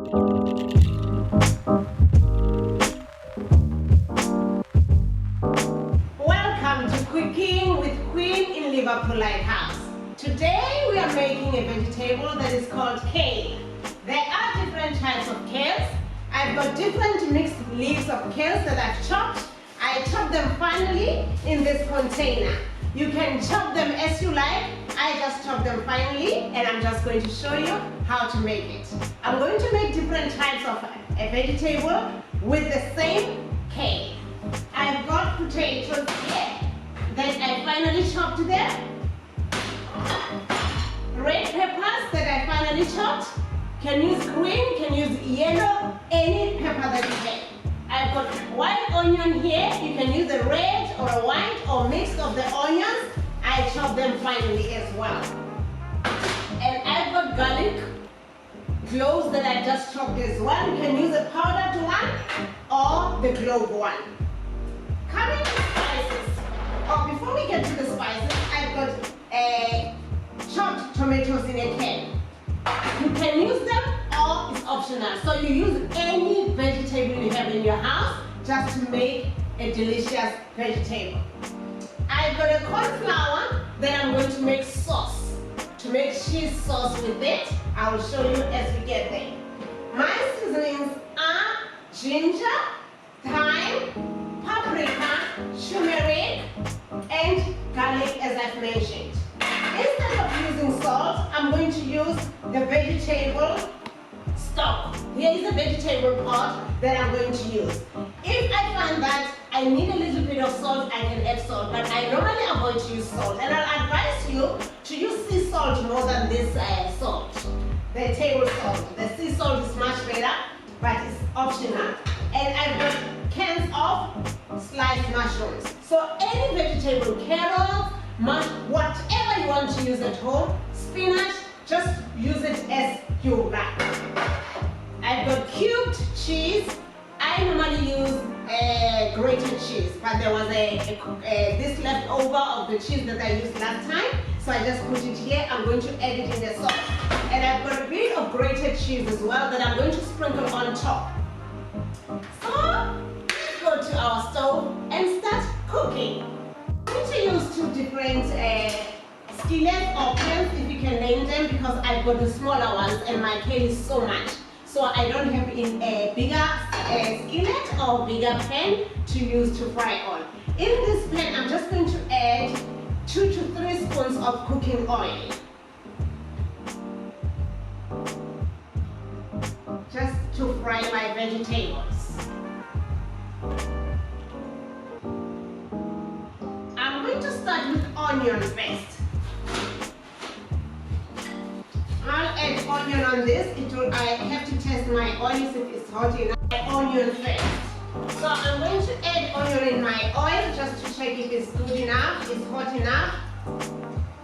Welcome to Cooking with Queen in Liverpool Lighthouse. Today we are making a vegetable that is called kale. There are different types of kales. I've got different mixed leaves of kales that I've chopped. I chop them finely in this container. You can chop them as you like. I just chop them finely and I'm just going to show you how to make it. I'm going to make different types of a vegetable with the same kale. I've got potatoes here that I finally chopped them. Red peppers that I finally chopped. Can use green, can use yellow, any pepper that you have. I've got white onion here. You can use a red or a white or mix of the onions. I chop them finely as well. And I've got garlic cloves that I just chopped as well. You can use a powdered one or the clove one. Coming to spices. Oh, before we get to the spices, I've got chopped tomatoes in a can. You can use them or it's optional. So you use any vegetable you have in your house just to make a delicious vegetable. I've got a cornflour that I'm going to make sauce. To make cheese sauce with it, I will show you as we get there. My seasonings are ginger, thyme, paprika, turmeric, and garlic as I've mentioned. Instead of using salt, I'm going to use the vegetable stock. Here is a vegetable pot that I'm going to use. If I find that I need a little bit of salt, I can add salt, but I normally avoid to use salt. And I'll advise you to use sea salt more than this salt, the table salt. The sea salt is much better, but it's optional. And I've got cans of sliced mushrooms. So any vegetable, carrots, whatever you want to use at home, spinach, just use it as you like. I've got cubed cheese. I normally use grated cheese, but there was this leftover of the cheese that I used last time, so I just put it here. I'm going to add it in the sauce. And I've got a bit of grated cheese as well that I'm going to sprinkle on top. So let's go to our stove and start cooking. I'm going to use two different skillets or pans, if you can name them, because I've got the smaller ones and my kale is so much. So I don't have in a bigger skillet or bigger pan to use to fry on. In this pan, I'm just going to add 2 to 3 spoons of cooking oil. Just to fry my vegetables. I'm going to start with onion first. I'll add onion on this. I have to test my oil if it's hot enough. Onion first. So I'm going to add onion in my oil just to check if it's good enough, it's hot enough.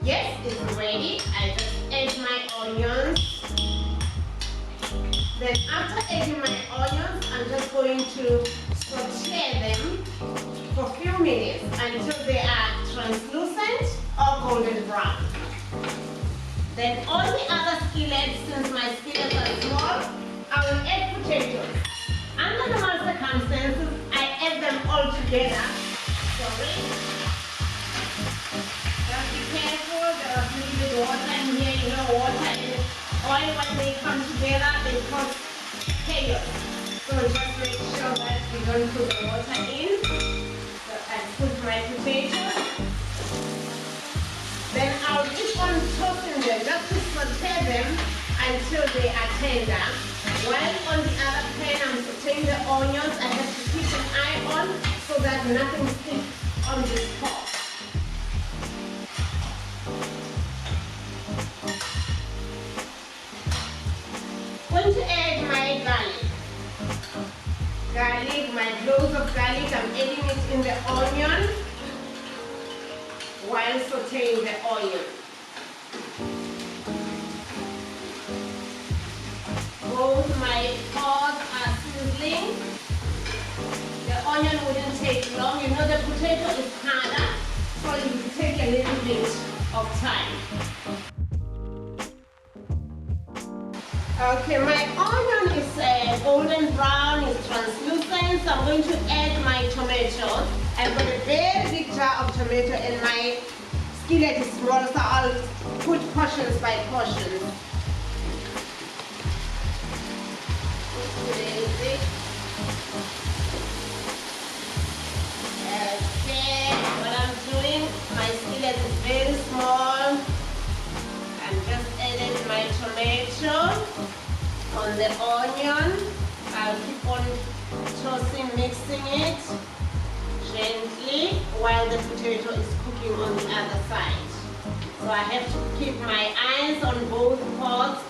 Yes, it's ready. I just add my onions. Then after adding my onions, I'm just going to saute them for a few minutes until they are translucent or golden brown. Then on the other skillet, since my skillets are small, I will add potatoes. Under normal circumstances, I add them all together. Sorry. Just be careful, there's a little bit of water in here. You know, water and oil, when they come together, they cause chaos. So just make sure that we don't put the water in. So I put my potatoes. Then I'll keep on tossing them just to saute them until they are tender. While on the other pan I'm sauteing the onions, I have to keep an eye on so that nothing sticks on this pot. I'm going to add my garlic, my cloves of garlic. I'm adding it in the onion while sauteing the onion. Both my pots are sizzling. The onion wouldn't take long. You know the potato is harder, so it will take a little bit of time. Okay, my onion is a golden brown, it's translucent, so I'm going to add my tomatoes. I've got a very big jar of tomato and my skillet is small, so I'll put portions by portions. Okay, what I'm doing, my skillet is very small. I'm just adding my tomato on the onion. I'll keep on tossing, mixing it gently while the potato is cooking on the other side. So I have to keep my eyes on both pots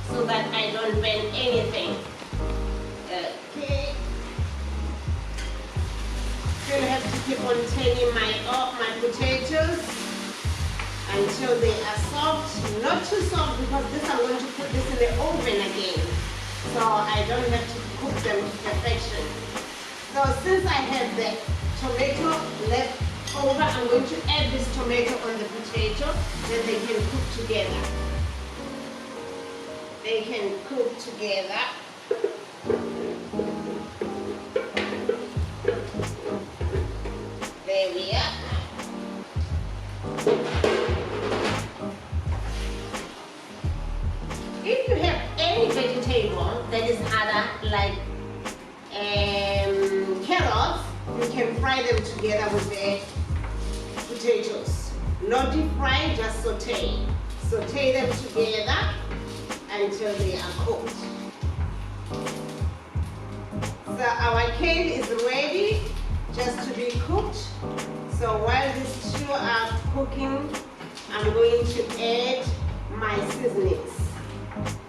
so that I don't burn anything. Okay. Still have to keep on turning my potatoes until they are soft. Not too soft because I'm going to put this in the oven again. So I don't have to cook them to perfection. So since I have the tomato left over, I'm going to add this tomato on the potato, then they can cook together. They can cook together. There we are. If you have any vegetable that is harder, like carrots, you can fry them together with the potatoes. Not deep fry, just saute. Saute them together until they are cooked. So our kale is ready just to be cooked. So while these two are cooking, I'm going to add my seasonings.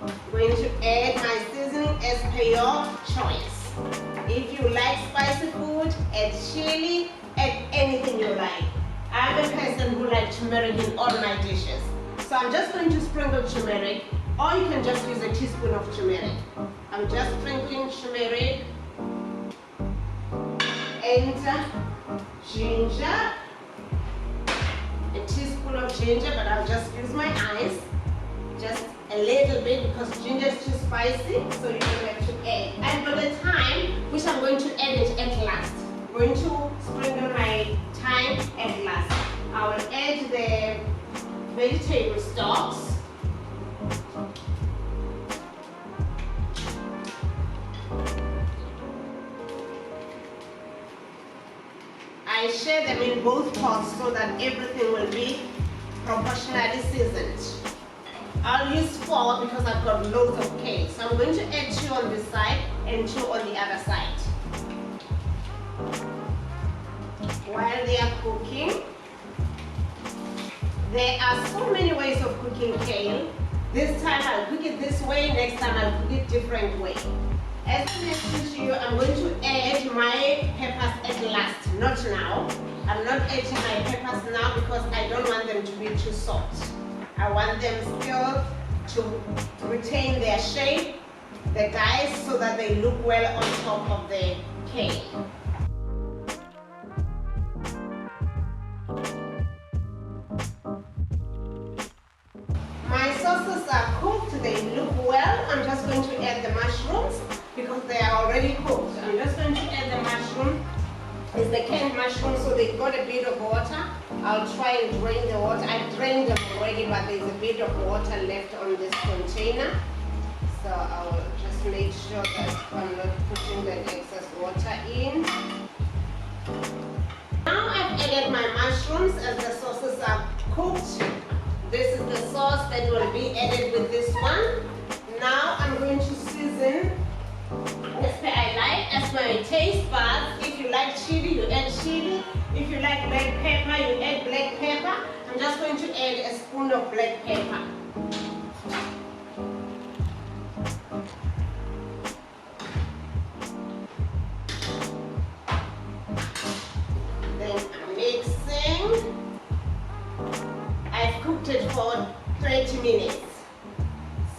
I'm going to add my seasoning as per your choice. If you like spicy food, add chili, add anything you like. I'm a person who likes turmeric in all my dishes. So I'm just going to sprinkle turmeric, or you can just use a teaspoon of turmeric. I'm just sprinkling turmeric and ginger. A teaspoon of ginger, but I'll just use my eyes. Just a little bit because ginger is too spicy, so you don't have to add. And for the thyme, which I'm going to add it at last. I'm going to sprinkle my thyme at last. I will add the vegetable stalks. I share them in both pots so that everything will be proportionally seasoned. I'll use 4 because I've got loads of kale. So I'm going to add 2 on this side and 2 on the other side. While they are cooking, there are so many ways of cooking kale. This time I'll cook it this way, next time I'll cook it different way. As I mentioned to you, I'm going to add my peppers at last, not now. I'm not adding my peppers now because I don't want them to be too soft. I want them still to retain their shape, the dice, so that they look well on top of the kale. My sauces are cooked, they look well. I'm just going to add the mushrooms because they are already cooked. I'm just going to add the mushroom. It's the canned mushroom, so they've got a bit of water. I'll try and drain the water. I've drained them already, but there's a bit of water left on this container. So I'll just make sure that I'm not putting the excess water in. Now I've added my mushrooms as the sauces are cooked. This is the sauce that will be added with this one. Now I'm going to season as per I like, as per my taste buds. If you like chili, you add chili. If you like black pepper, you add black pepper. I'm just going to add a spoon of black pepper. Then I'm mixing. I've cooked it for 30 minutes.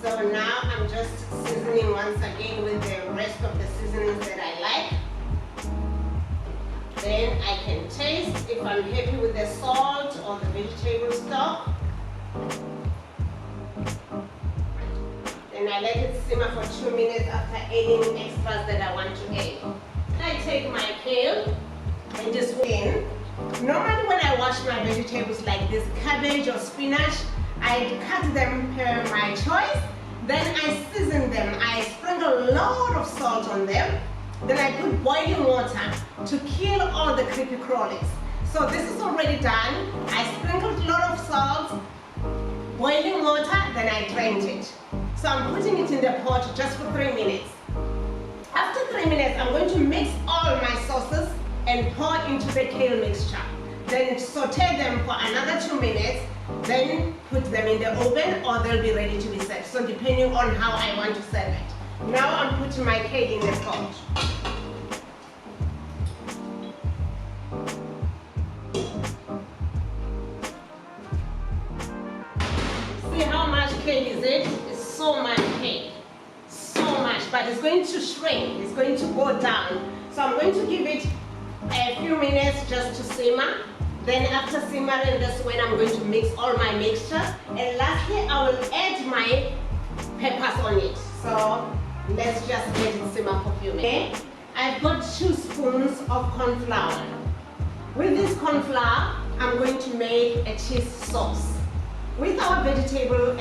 So now I'm just seasoning once again with the rest of the seasonings that I like. Then I can taste if I'm happy with the salt or the vegetable stock. Then and I let it simmer for 2 minutes after adding extras that I want to add. I take my kale and just in. Normally when I wash my vegetables like this, cabbage or spinach, I cut them per my choice. Then I season them. I sprinkle a lot of salt on them. Then I put boiling water to kill all the creepy crawlies. So this is already done. I sprinkled a lot of salt, boiling water, then I drained it. So I'm putting it in the pot just for 3 minutes. After 3 minutes, I'm going to mix all my sauces and pour into the kale mixture. Then saute them for another 2 minutes, then put them in the oven or they'll be ready to be served. So depending on how I want to serve it. Now I'm putting my kale in the pot. See how much kale is it? It's so much kale. So much, but it's going to shrink. It's going to go down. So I'm going to give it a few minutes just to simmer. Then after simmering, that's when I'm going to mix all my mixture. And lastly, I will add my peppers on it. So let's just let it simmer for a few minutes. Okay. I've got 2 spoons of corn flour. With this corn flour, I'm going to make a cheese sauce. With our vegetable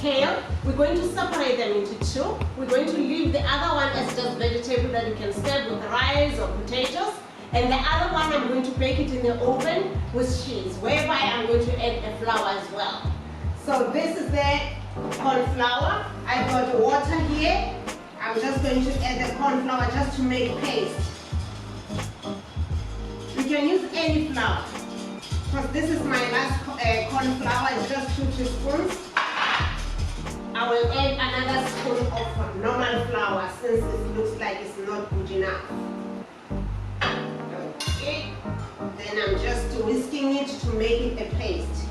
kale, we're going to separate them into 2. We're going to leave the other one as just vegetable that you can serve with rice or potatoes. And the other one, I'm going to bake it in the oven with cheese, whereby I'm going to add the flour as well. So this is the corn flour. I've got water here. I'm just going to add the corn flour just to make paste. You can use any flour. Because this is my last corn flour, it's just 2 teaspoons. I will add another spoon of normal flour since it looks like it's not good enough. Okay, then I'm just whisking it to make it a paste.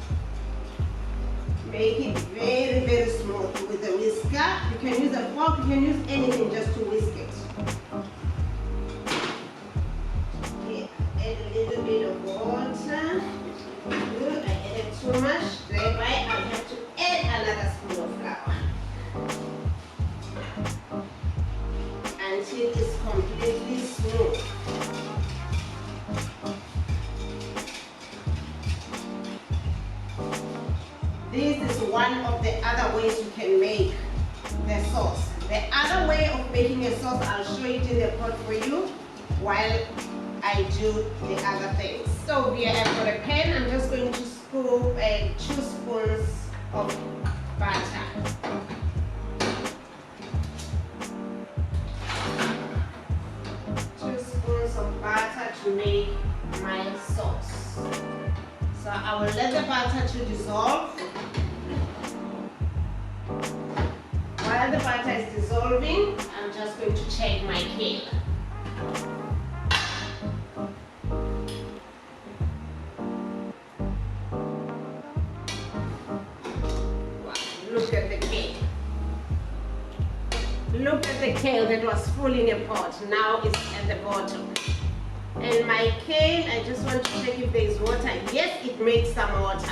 Make it very, very smooth with a whisker. You can use a fork, you can use anything just to whisk it. Okay, add a little bit of water. Good, I added too much, thereby I'll have to add another spoon of flour. Until it's completely smooth. This is one of the other ways you can make the sauce. The other way of making a sauce, I'll show it in the pot for you while I do the other things. So here I've got a pan. I'm just going to scoop 2 spoons of butter. To make my sauce. So I will let the butter to dissolve. While the butter is dissolving, I'm just going to check my kale. Wow, look at the kale. Look at the kale that was full in a pot. Now it's at the bottom. And my kale, I just want to check if there is water. Yes, it made some water.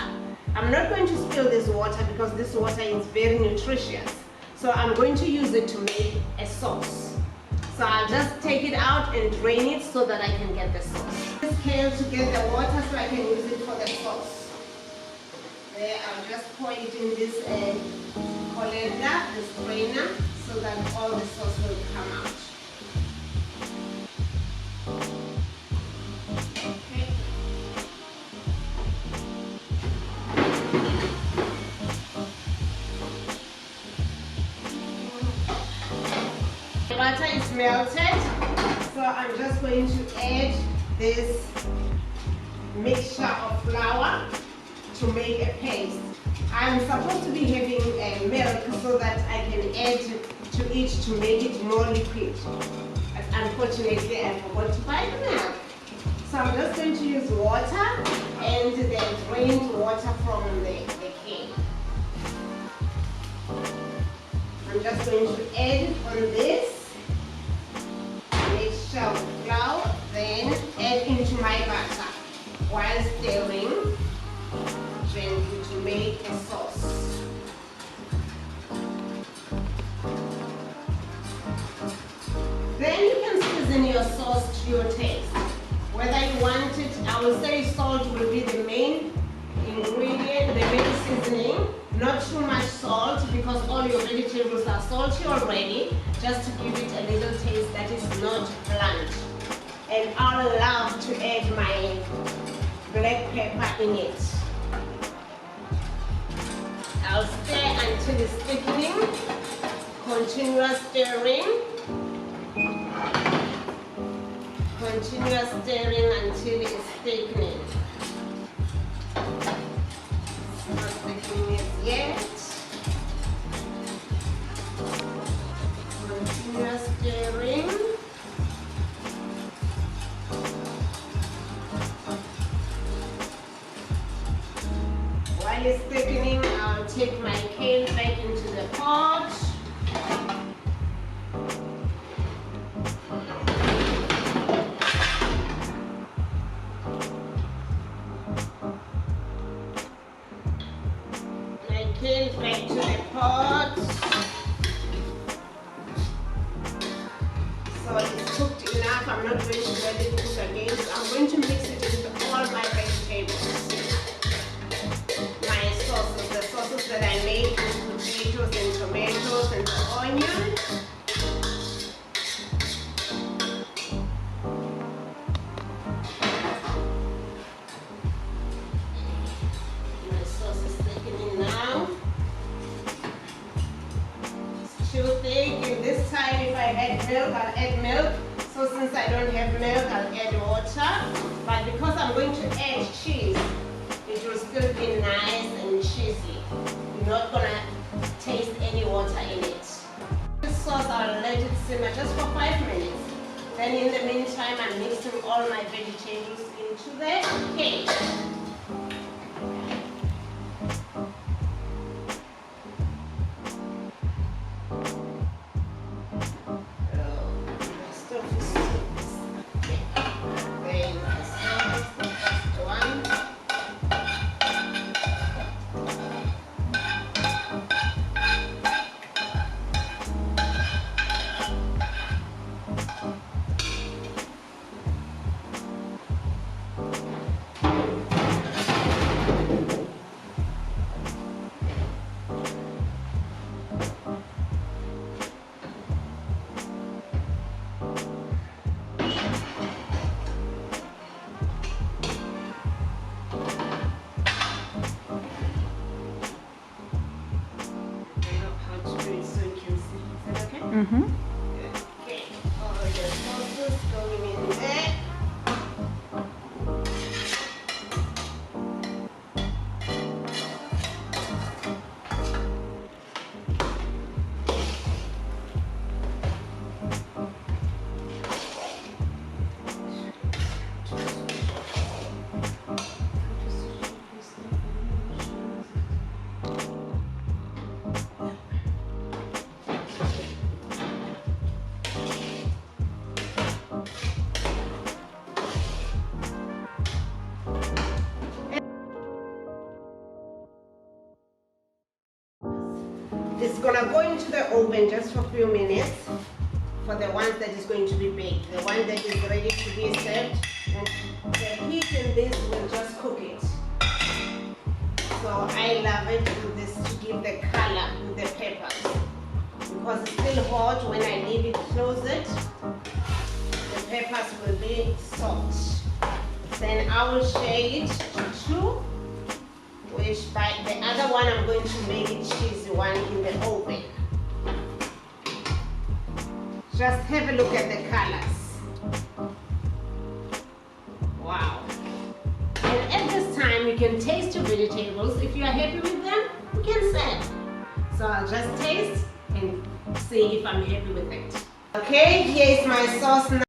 I'm not going to spill this water because this water is very nutritious. So I'm going to use it to make a sauce. So I'll just take it out and drain it so that I can get the sauce. This kale to get the water so I can use it for the sauce. There, I'll just pour it in this colander, this strainer, so that all the sauce will come out. The butter is melted, so I'm just going to add this mixture of flour to make a paste. I'm supposed to be having milk so that I can add to it to make it more liquid. But unfortunately, I forgot to buy the milk. So I'm just going to use water and then drained water from the kale. I'm just going to add on this mixture of flour, then add into my butter while stirring gently to make a sauce. to your taste. Whether you want it, I will say salt will be the main ingredient, the main seasoning. Not too much salt because all your vegetables are salty already, just to give it a little taste that is not blunt. And I love to add my black pepper in it. I'll stir until it's thickening. Continuous stirring. Continuous stirring until it's thickening. Not thickening it yet. Continuous stirring. While it's thickening, I'll take my kale back into the pot. My kale back to the pot. So it's cooked enough. I'm not going to let it cook again. So I'm going to mix it with all my vegetables. The sauces that I made with potatoes and tomatoes and onion. My sauce is thickening now. It's too thick, and this time if I add milk, I'll add milk. So since I don't have milk, I'll add water. But because I'm going to add cheese, it will still be nice and cheesy. You're not gonna taste any water in it. This sauce, I'll let it simmer just for 5 minutes. Then in the meantime, I'm mixing all my vegetables into the cake. Mm-hmm. Okay, all the sauces going in there. It's gonna go into the oven just for a few minutes for the ones that is going to be baked. The one that is ready to be served, and the heat in this will just cook it. So I love it with this to give the color with the peppers. Because it's still hot, when I leave it close it, the peppers will be soft. Then I will share it to two. Which by the other one I'm going to make it cheesy one in the oven. Just have a look at the colors. Wow. And at this time you can taste your vegetables. If you are happy with them, you can serve. So I'll just taste and see if I'm happy with it. Okay, here is my sauce now.